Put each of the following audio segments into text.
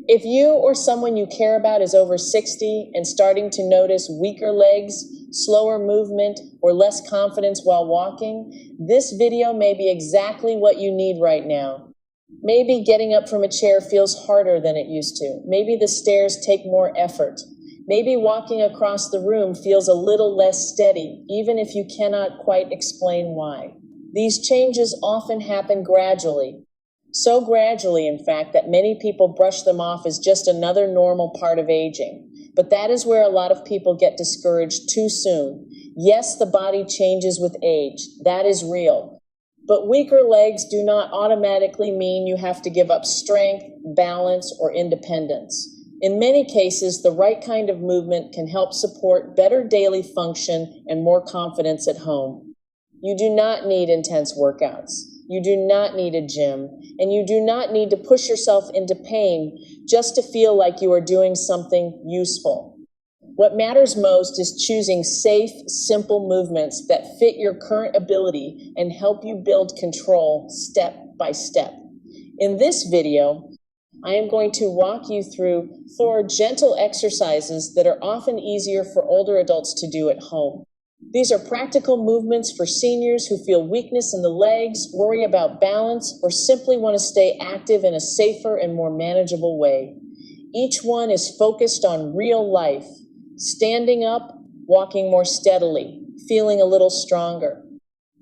If you or someone you care about is over 60 and starting to notice weaker legs, slower movement, or less confidence while walking, this video may be exactly what you need right now. Maybe getting up from a chair feels harder than it used to. Maybe the stairs take more effort. Maybe walking across the room feels a little less steady, even if you cannot quite explain why. These changes often happen gradually. So gradually, in fact, that many people brush them off as just another normal part of aging. But that is where a lot of people get discouraged too soon. Yes, the body changes with age. That is real. But weaker legs do not automatically mean you have to give up strength, balance, or independence. In many cases, the right kind of movement can help support better daily function and more confidence at home. You do not need intense workouts. You do not need a gym, and you do not need to push yourself into pain just to feel like you are doing something useful. What matters most is choosing safe, simple movements that fit your current ability and help you build control step by step. In this video, I am going to walk you through 4 gentle exercises that are often easier for older adults to do at home. These are practical movements for seniors who feel weakness in the legs, worry about balance, or simply want to stay active in a safer and more manageable way. Each one is focused on real life, standing up, walking more steadily, feeling a little stronger,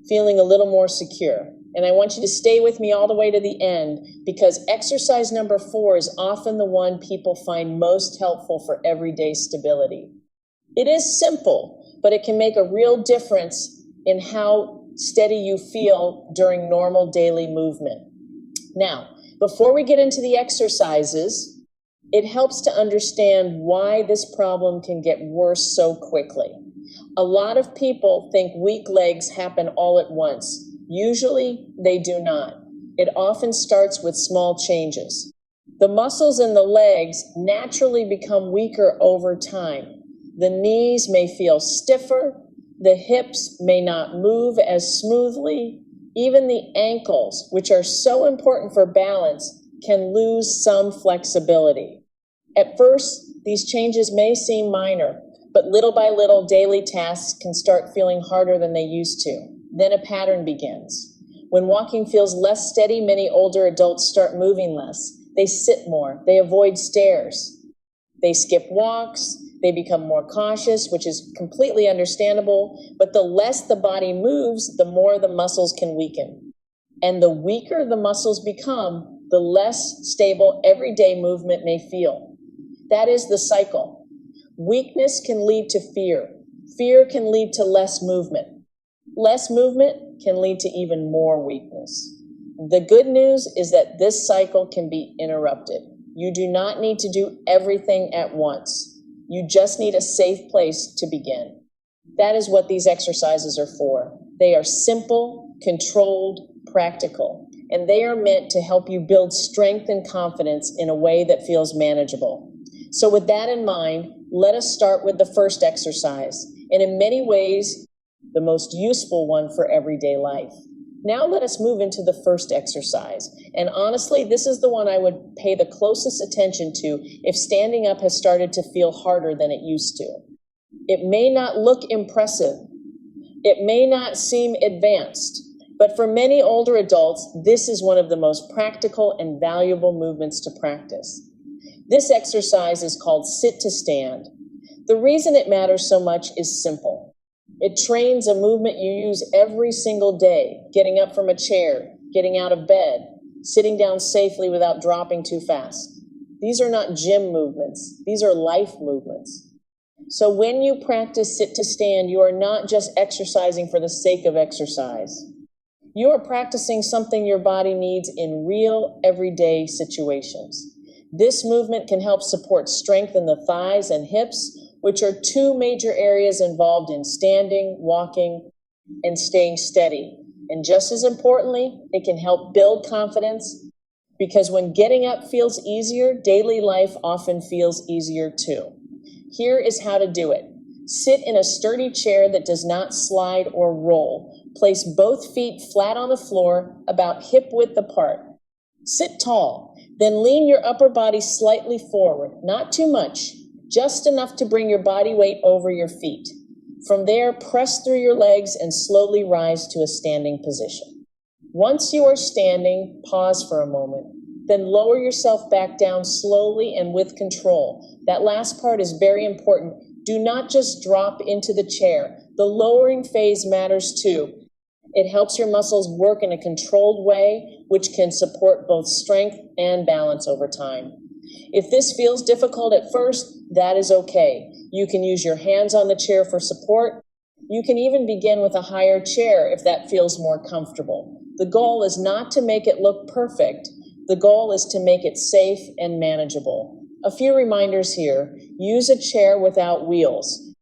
feeling a little more secure. And I want you to stay with me all the way to the end because exercise number 4 is often the one people find most helpful for everyday stability. It is simple, but it can make a real difference in how steady you feel during normal daily movement. Now, before we get into the exercises, it helps to understand why this problem can get worse so quickly. A lot of people think weak legs happen all at once. Usually, they do not. It often starts with small changes. The muscles in the legs naturally become weaker over time. The knees may feel stiffer, the hips may not move as smoothly, even the ankles, which are so important for balance, can lose some flexibility. At first, these changes may seem minor, but little by little daily tasks can start feeling harder than they used to. Then a pattern begins. When walking feels less steady, many older adults start moving less. They sit more, they avoid stairs, they skip walks, they become more cautious, which is completely understandable, but the less the body moves, the more the muscles can weaken. And the weaker the muscles become, the less stable everyday movement may feel. That is the cycle. Weakness can lead to fear. Fear can lead to less movement. Less movement can lead to even more weakness. The good news is that this cycle can be interrupted. You do not need to do everything at once. You just need a safe place to begin. That is what these exercises are for. They are simple, controlled, practical, and they are meant to help you build strength and confidence in a way that feels manageable. So with that in mind, let us start with the first exercise, and in many ways, the most useful one for everyday life. Now let us move into the first exercise. And honestly, this is the one I would pay the closest attention to if standing up has started to feel harder than it used to. It may not look impressive. It may not seem advanced. But for many older adults, this is one of the most practical and valuable movements to practice. This exercise is called sit to stand. The reason it matters so much is simple. It trains a movement you use every single day, getting up from a chair, getting out of bed, sitting down safely without dropping too fast. These are not gym movements. These are life movements. So when you practice sit to stand, you are not just exercising for the sake of exercise. You are practicing something your body needs in real, everyday situations. This movement can help support strength in the thighs and hips, which are 2 major areas involved in standing, walking, and staying steady. And just as importantly, it can help build confidence because when getting up feels easier, daily life often feels easier too. Here is how to do it. Sit in a sturdy chair that does not slide or roll. Place both feet flat on the floor, about hip width apart. Sit tall. Then lean your upper body slightly forward, not too much, just enough to bring your body weight over your feet. From there, press through your legs and slowly rise to a standing position. Once you are standing, pause for a moment, then lower yourself back down slowly and with control. That last part is very important. Do not just drop into the chair. The lowering phase matters too. It helps your muscles work in a controlled way, which can support both strength and balance over time. If this feels difficult at first, that is okay. You can use your hands on the chair for support. You can even begin with a higher chair if that feels more comfortable. The goal is not to make it look perfect. The goal is to make it safe and manageable. A few reminders here. Use a chair without wheels.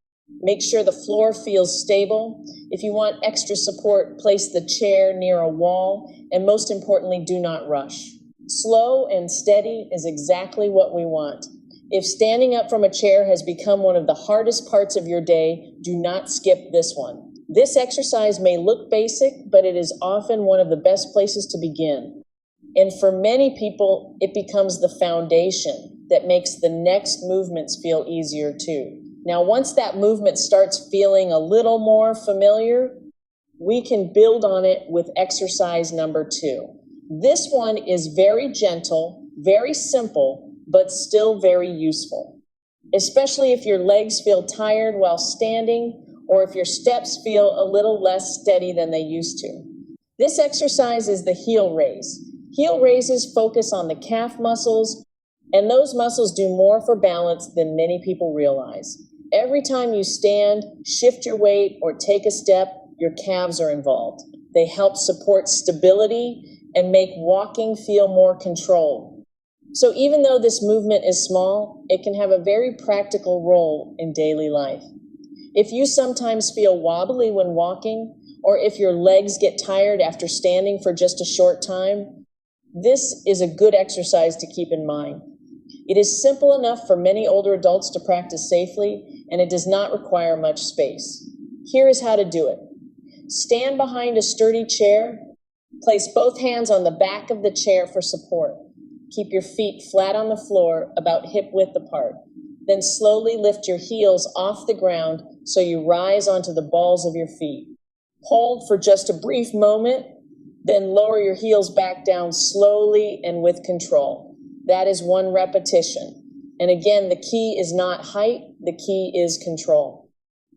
Make sure the floor feels stable. If you want extra support, place the chair near a wall, and most importantly, do not rush. Slow and steady is exactly what we want. If standing up from a chair has become one of the hardest parts of your day, do not skip this one. This exercise may look basic, but it is often one of the best places to begin. And for many people, it becomes the foundation that makes the next movements feel easier too. Now, once that movement starts feeling a little more familiar, we can build on it with exercise number 2. This one is very gentle, very simple, but still very useful, especially if your legs feel tired while standing or if your steps feel a little less steady than they used to. This exercise is the heel raise. Heel raises focus on the calf muscles, and those muscles do more for balance than many people realize. Every time you stand, shift your weight, or take a step, your calves are involved. They help support stability and make walking feel more controlled. So even though this movement is small, it can have a very practical role in daily life. If you sometimes feel wobbly when walking, or if your legs get tired after standing for just a short time, this is a good exercise to keep in mind. It is simple enough for many older adults to practice safely, and it does not require much space. Here is how to do it. Stand behind a sturdy chair. Place both hands on the back of the chair for support. Keep your feet flat on the floor, about hip width apart. Then slowly lift your heels off the ground so you rise onto the balls of your feet. Hold for just a brief moment, then lower your heels back down slowly and with control. That is one repetition. And again, the key is not height, the key is control.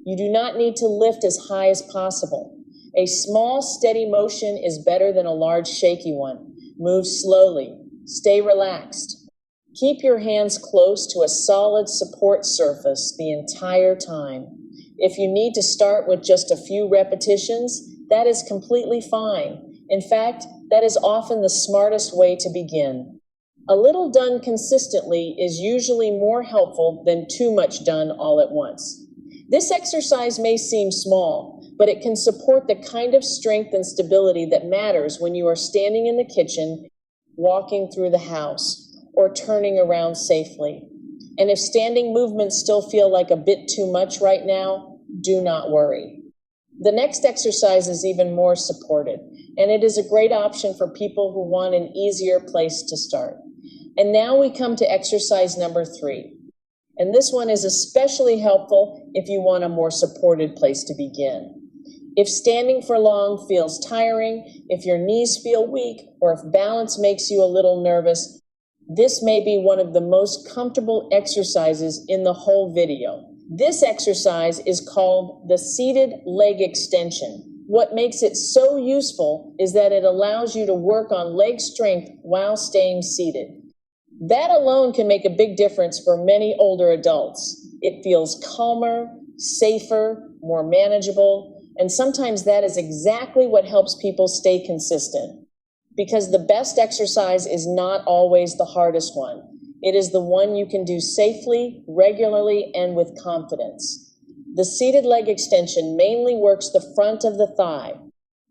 You do not need to lift as high as possible. A small, steady motion is better than a large, shaky one. Move slowly. Stay relaxed. Keep your hands close to a solid support surface the entire time. If you need to start with just a few repetitions, that is completely fine. In fact, that is often the smartest way to begin. A little done consistently is usually more helpful than too much done all at once. This exercise may seem small, but it can support the kind of strength and stability that matters when you are standing in the kitchen, walking through the house, or turning around safely. And if standing movements still feel like a bit too much right now, do not worry. The next exercise is even more supported, and it is a great option for people who want an easier place to start. And now we come to exercise number 3. And this one is especially helpful if you want a more supported place to begin. If standing for long feels tiring, if your knees feel weak, or if balance makes you a little nervous, this may be one of the most comfortable exercises in the whole video. This exercise is called the seated leg extension. What makes it so useful is that it allows you to work on leg strength while staying seated. That alone can make a big difference for many older adults. It feels calmer, safer, more manageable, and sometimes that is exactly what helps people stay consistent. Because the best exercise is not always the hardest one. It is the one you can do safely, regularly, and with confidence. The seated leg extension mainly works the front of the thigh.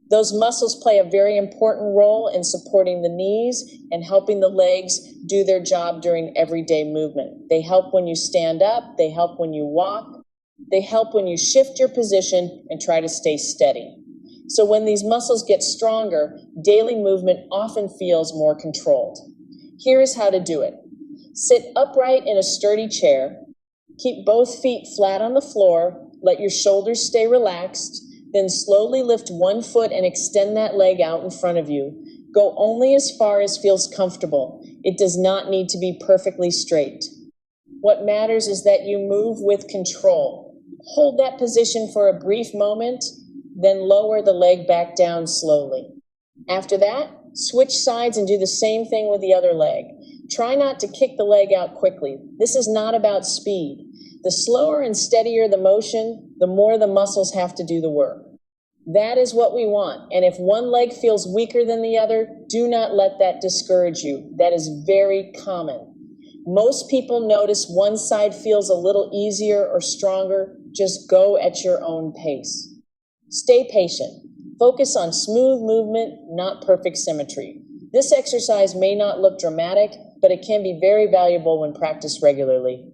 Those muscles play a very important role in supporting the knees and helping the legs do their job during everyday movement. They help when you stand up, they help when you walk, they help when you shift your position and try to stay steady. So when these muscles get stronger, daily movement often feels more controlled. Here is how to do it. Sit upright in a sturdy chair. Keep both feet flat on the floor. Let your shoulders stay relaxed. Then slowly lift one foot and extend that leg out in front of you. Go only as far as feels comfortable. It does not need to be perfectly straight. What matters is that you move with control. Hold that position for a brief moment, then lower the leg back down slowly. After that, switch sides and do the same thing with the other leg. Try not to kick the leg out quickly. This is not about speed. The slower and steadier the motion, the more the muscles have to do the work. That is what we want. And if one leg feels weaker than the other, do not let that discourage you. That is very common. Most people notice one side feels a little easier or stronger. Just go at your own pace. Stay patient. Focus on smooth movement, not perfect symmetry. This exercise may not look dramatic, but it can be very valuable when practiced regularly.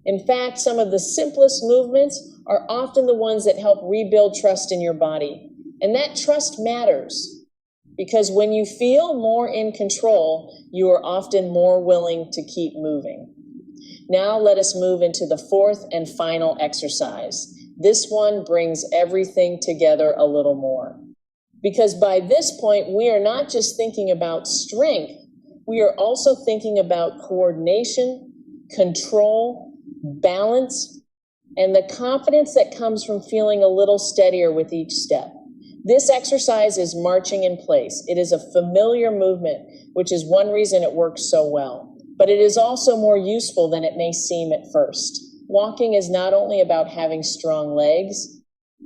In fact, some of the simplest movements are often the ones that help rebuild trust in your body. And that trust matters because when you feel more in control, you are often more willing to keep moving. Now let us move into the fourth and final exercise. This one brings everything together a little more. Because by this point, we are not just thinking about strength, we are also thinking about coordination, control, balance, and the confidence that comes from feeling a little steadier with each step. This exercise is marching in place. It is a familiar movement, which is one reason it works so well. But it is also more useful than it may seem at first. Walking is not only about having strong legs,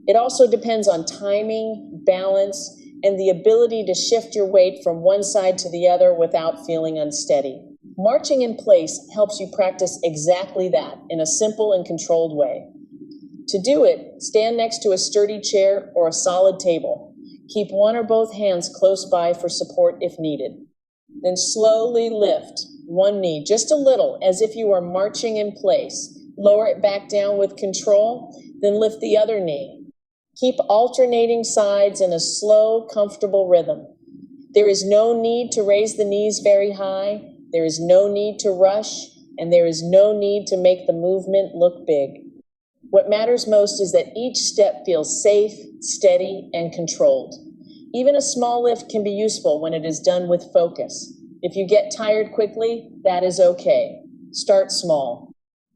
it also depends on timing, balance, and the ability to shift your weight from one side to the other without feeling unsteady. Marching in place helps you practice exactly that in a simple and controlled way. To do it, stand next to a sturdy chair or a solid table. Keep one or both hands close by for support if needed. Then slowly lift one knee, just a little, as if you are marching in place. Lower it back down with control, then lift the other knee. Keep alternating sides in a slow, comfortable rhythm. There is no need to raise the knees very high. There is no need to rush, and there is no need to make the movement look big. What matters most is that each step feels safe, steady, and controlled. Even a small lift can be useful when it is done with focus. If you get tired quickly, that is okay. Start small.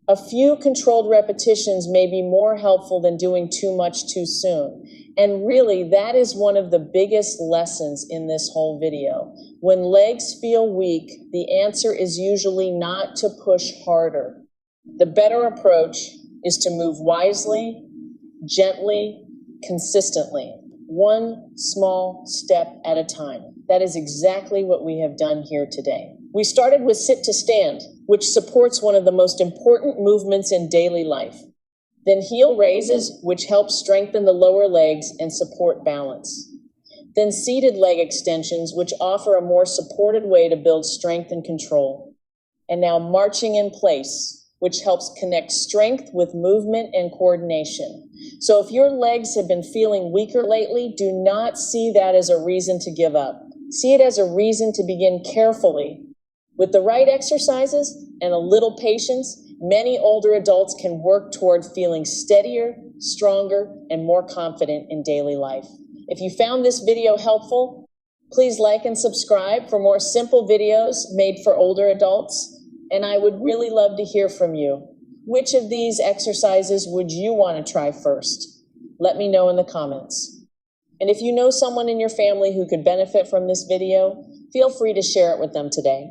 A few controlled repetitions may be more helpful than doing too much too soon. And really, that is one of the biggest lessons in this whole video. When legs feel weak, the answer is usually not to push harder. The better approach is to move wisely, gently, consistently, one small step at a time. That is exactly what we have done here today. We started with sit to stand, which supports one of the most important movements in daily life. Then heel raises, which helps strengthen the lower legs and support balance. Then seated leg extensions, which offer a more supported way to build strength and control. And now marching in place, which helps connect strength with movement and coordination. So if your legs have been feeling weaker lately, do not see that as a reason to give up. See it as a reason to begin carefully. With the right exercises and a little patience, many older adults can work toward feeling steadier, stronger, and more confident in daily life. If you found this video helpful, please like and subscribe for more simple videos made for older adults. And I would really love to hear from you. Which of these exercises would you want to try first? Let me know in the comments. And if you know someone in your family who could benefit from this video, feel free to share it with them today.